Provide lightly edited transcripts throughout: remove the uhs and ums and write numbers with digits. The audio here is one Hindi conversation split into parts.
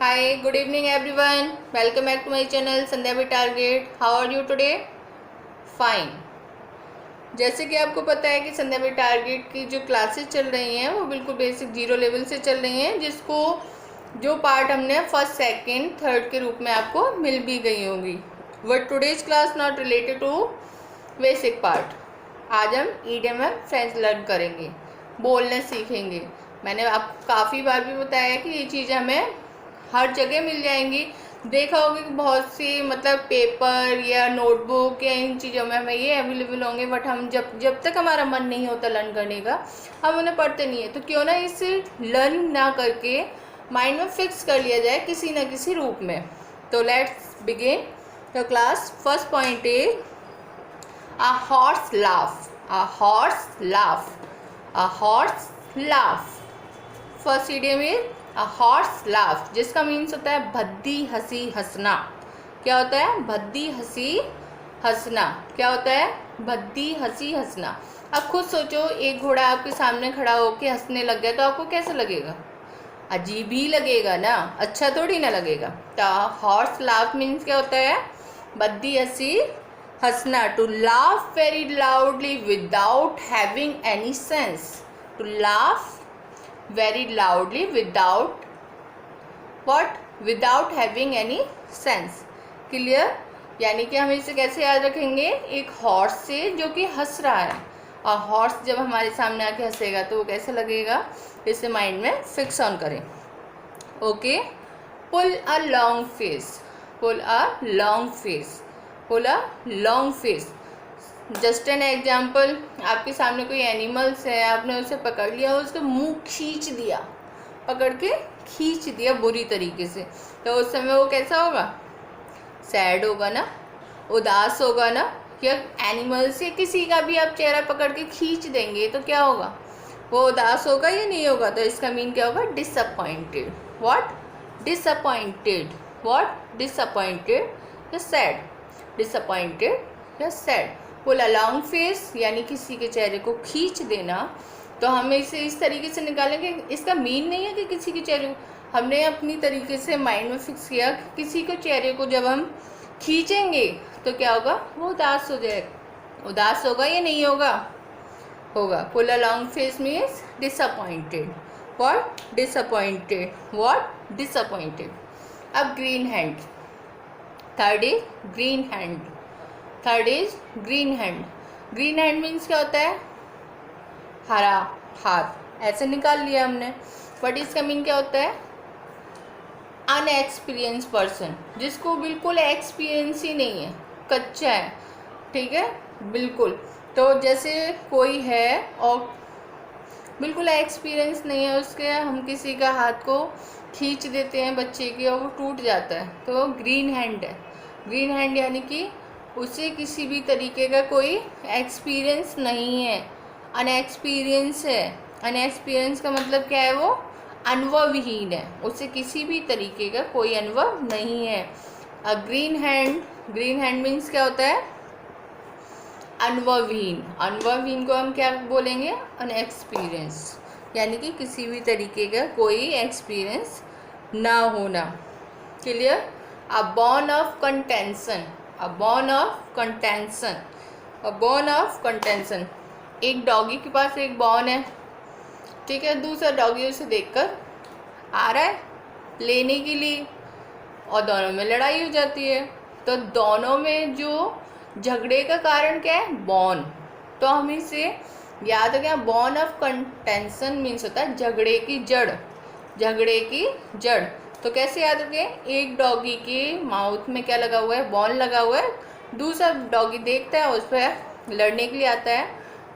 Hi, good evening everyone. Welcome back to my channel Sandhya Target. How are you today? Fine. जैसे कि आपको पता है कि संध्या टारगेट की जो क्लासेस चल रही हैं वो बिल्कुल बेसिक जीरो लेवल से चल रही हैं, जिसको जो पार्ट हमने फर्स्ट सेकंड थर्ड के रूप में आपको मिल भी गई होंगी. But today's class not related to basic part. आज हम ईडियम में फ्रेंच लर्न करेंगे, बोलना सीखेंगे. मैंने आपको काफ़ी बार भी बताया कि ये चीज़ हमें हर जगह मिल जाएंगी. देखा होगा कि बहुत सी मतलब पेपर या नोटबुक या इन चीज़ों में हमें ये अवेलेबल होंगे, बट हम जब जब तक हमारा मन नहीं होता लर्न करने का हम उन्हें पढ़ते नहीं है. तो क्यों ना इसे लर्न ना करके माइंड में फिक्स कर लिया जाए किसी न किसी रूप में. तो let's begin the class. First point is a horse laugh. A horse laugh. A horse laugh. First idiom is a horse laugh, जिसका मीन्स होता है भद्दी हंसी हंसना. क्या होता है? भद्दी हंसी हंसना. क्या होता है? भद्दी हंसी हंसना. अब खुद सोचो, एक घोड़ा आपके सामने खड़ा होकर हंसने लग गया तो आपको कैसा लगेगा? अजीब ही लगेगा ना, अच्छा थोड़ी ना लगेगा. तो हॉर्स लाफ मीन्स क्या होता है? भद्दी हंसी हंसना. To laugh very loudly without having any sense. To laugh very loudly without what? Without having any sense. Clear? यानी कि हम इसे कैसे याद रखेंगे? एक हॉर्स से जो कि हंस रहा है, और हॉर्स जब हमारे सामने आके हंसेगा तो वो कैसे लगेगा, इसे माइंड में फिक्स ऑन करें. Okay. Pull a long face. Pull a long face. Pull a long face. Just an example, आपके सामने कोई एनिमल्स है, आपने उसे पकड़ लिया, उसका मुंह खींच दिया, पकड़ के खींच दिया बुरी तरीके से, तो उस समय वो कैसा होगा? सैड होगा ना, उदास होगा ना. या एनिमल से किसी का भी आप चेहरा पकड़ के खींच देंगे तो क्या होगा? वो उदास होगा या नहीं होगा? तो इसका मीन क्या होगा? Disappointed. What? Disappointed. What? Disappointed या सैड. डिसअपॉइंटेड या sad. Pull a long face यानी किसी के चेहरे को खींच देना. तो हम इसे इस तरीके से निकालेंगे. इसका मीन नहीं है कि किसी के चेहरे को, हमने अपनी तरीके से माइंड में फिक्स किया कि किसी को चेहरे को जब हम खींचेंगे तो क्या होगा? वो उदास हो जाएगा. उदास होगा या नहीं होगा? होगा. Pull a long face means disappointed. What? Disappointed. What? Disappointed. अब green hand. Third is green hand. Third is green hand. Green hand means क्या होता है? हरा हाथ. ऐसे निकाल लिया हमने, बट इसका मीन क्या होता है? अनएक्सपीरियंस पर्सन, जिसको बिल्कुल एक्सपीरियंस ही नहीं है, कच्चा है. ठीक है, बिल्कुल. तो जैसे कोई है और बिल्कुल एक्सपीरियंस नहीं है उसके, हम किसी का हाथ को खींच देते हैं बच्चे के और वो टूट जाता है, तो ग्रीन हैंड है. ग्रीन हैंड यानी कि उसे किसी भी तरीके का कोई एक्सपीरियंस नहीं है, अनएक्सपीरियंस है. अनएक्सपीरियंस का मतलब क्या है? वो अनुभवहीन है, उसे किसी भी तरीके का कोई अनुभव नहीं है. A green hand. Green hand means क्या होता है? अनुभवहीन. अनुभवहीन को हम क्या बोलेंगे? अनएक्सपीरियंस, यानी कि किसी भी तरीके का कोई एक्सपीरियंस ना होना. Clear? A born of contention. A born of contention. A born of contention. एक डॉगी के पास एक बॉर्न है, ठीक है. दूसरा डॉगी उसे देखकर आ रहा है लेने के लिए, और दोनों में लड़ाई हो जाती है. तो दोनों में जो झगड़े का कारण क्या है? बॉर्न. तो हम इसे याद रखें. बॉर्न ऑफ कंटेंशन मीन्स होता है झगड़े की जड़. झगड़े की जड़. तो कैसे याद रखें? एक डॉगी के माउथ में क्या लगा हुआ है? बॉर्न लगा हुआ है. दूसरा डॉगी देखता है, उस पर लड़ने के लिए आता है,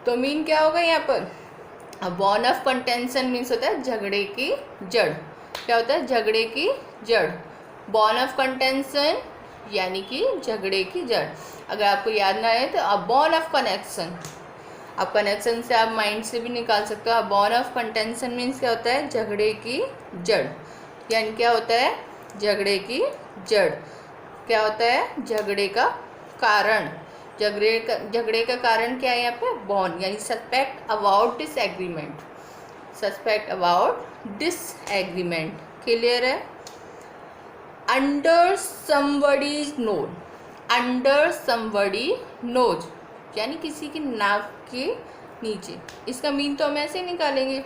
तो मीन क्या होगा यहाँ पर? बॉर्न ऑफ कंटेंशन मीन्स होता है झगड़े की जड़. क्या होता है? झगड़े की जड़. बॉर्न ऑफ कंटेंशन यानी कि झगड़े की जड़. अगर आपको याद ना आए तो बॉर्न ऑफ कनेक्शन. अब कनेक्शन से आप माइंड से भी निकाल सकते हो. बॉर्न ऑफ कंटेंशन मीन्स क्या होता है? झगड़े की जड़. यानी क्या होता है? झगड़े की जड़. क्या होता है? झगड़े का कारण. झगड़े का कारण क्या है यहाँ पे? बॉर्न. यानी suspect about disagreement. Suspect about disagreement. Clear है? Under somebody's nose, under somebody nose यानी किसी की नाक के नीचे। इसका मीन तो हम ऐसे निकालेंगे,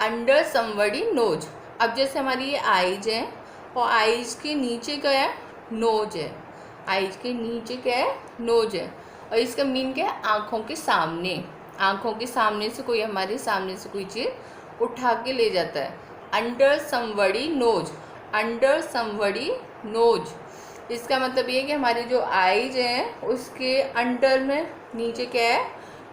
अंडर समबडी नोज। अब जैसे हमारी ये आईज है और आईज के नीचे क्या है, नोज है। आईज के नीचे क्या है, नोज है। और इसका मीन क्या है, आँखों के सामने। आँखों के सामने से कोई हमारे सामने से कोई चीज़ उठा के ले जाता है। Under somebody nose, under somebody nose. इसका मतलब ये है कि हमारी जो आईज है उसके अंडर में, नीचे क्या है,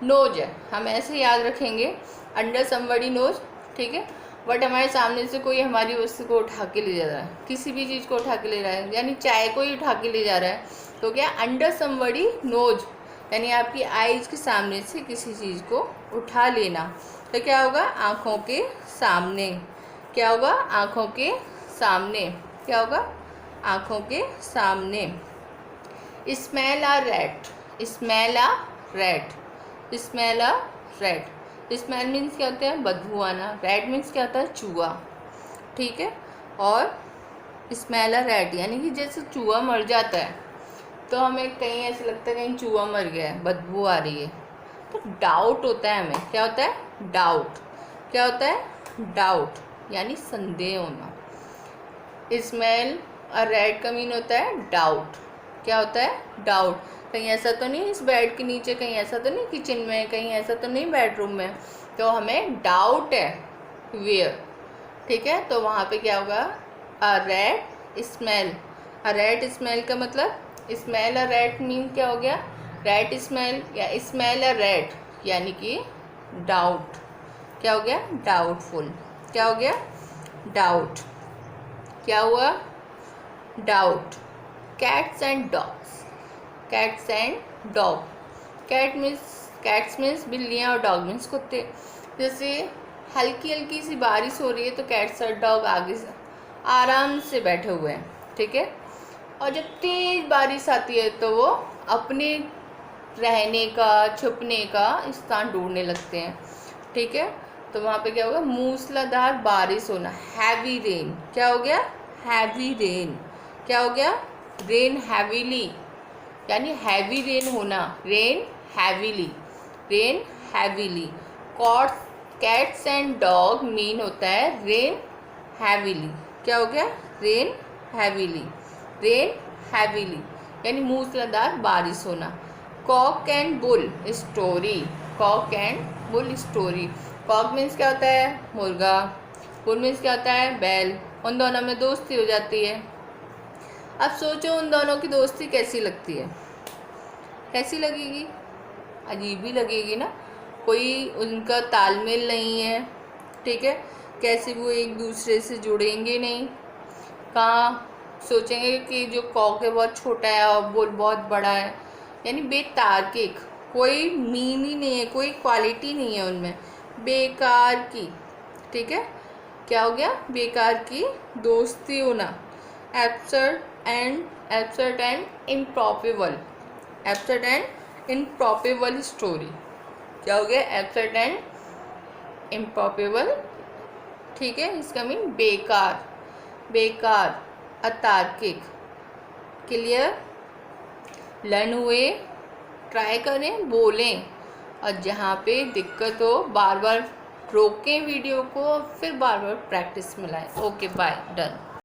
नोज है। हम ऐसे याद रखेंगे, अंडर समबडी नोज, ठीक है। बट हमारे सामने से कोई हमारी वस्तु को उठा के ले जा रहा है, किसी भी चीज़ को उठा के ले रहा है, यानी चाय को ही उठा के ले जा रहा है, तो क्या, अंडर समबडी नोज, यानी आपकी आईज के सामने से किसी चीज़ को उठा लेना। तो क्या होगा, आँखों के सामने। क्या होगा, आँखों के सामने। क्या होगा, आँखों के सामने। Smell a rat, smell a rat, smell a rat. Smell means क्या होता है, बदबू आना। रैट मीन्स क्या होता है, चूहा, ठीक है। और स्मेल अ रैट यानी कि जैसे चूहा मर जाता है तो हमें कहीं ऐसे लगता है कहीं चूहा मर गया है, बदबू आ रही है, तो डाउट होता है हमें। क्या होता है, डाउट। क्या होता है, डाउट, यानी संदेह होना। स्मेल और रैट का मीन होता है डाउट। क्या होता है, डाउट। कहीं ऐसा तो नहीं इस बेड के नीचे, कहीं ऐसा तो नहीं किचन में, कहीं ऐसा तो नहीं बेडरूम में, तो हमें डाउट है वेयर, ठीक है। तो वहाँ पे क्या होगा, a rat smell. A rat smell का मतलब, स्मेल अ रैट मीन क्या हो गया, रैट स्मेल या स्मेल अ रैट यानी कि डाउट। क्या हो गया, डाउटफुल। क्या हो गया, डाउट। क्या हुआ, doubt. Cats and dogs, cats and dog. Cats means बिल्लियाँ और डॉग मीन्स कुत्ते। जैसे हल्की हल्की सी बारिश हो रही है तो कैट्स और डॉग आगे से आराम से बैठे हुए हैं, ठीक है। और जब तेज बारिश आती है तो वो अपने रहने का, छुपने का स्थान ढूंढने लगते हैं, ठीक है। तो वहाँ पे क्या होगा, मूसलाधार बारिश होना, हैवी रेन। क्या हो गया, हैवी रेन। क्या हो गया, रेन हैवीली, यानी हैवी रेन होना, rain heavily, rain heavily. Cats and dog mean होता है रेन हैवीली। क्या हो गया, रेन हैवीली, रेन हैवीली यानी मूसलाधार बारिश होना। Cock and bull story, cock and bull story. Cock means क्या होता है, मुर्गा। बुल मीन्स क्या होता है, बैल। उन दोनों में दोस्ती हो जाती है। अब सोचो उन दोनों की दोस्ती कैसी लगती है, कैसी लगेगी, अजीब ही लगेगी ना। कोई उनका तालमेल नहीं है, ठीक है। कैसे वो एक दूसरे से जुड़ेंगे नहीं। कहाँ सोचेंगे कि जो कॉक है बहुत छोटा है और बुल बहुत बड़ा है, यानी बेतार्किक, कोई मीन ही नहीं है, कोई क्वालिटी नहीं है उनमें, बेकार की, ठीक है। क्या हो गया, बेकार की दोस्ती होना। Absurd and improbable, absurd and improbable story. क्या हो गया, एब्सर्ड एंड इम्प्रॉबेबल, ठीक है। इसका मीन बेकार, बेकार, अतार्किक। क्लियर, लर्न हुए, ट्राई करें, बोलें, और जहाँ पे दिक्कत हो बार बार रोकें वीडियो को, फिर बार बार प्रैक्टिस में लाएं। Okay, bye, done.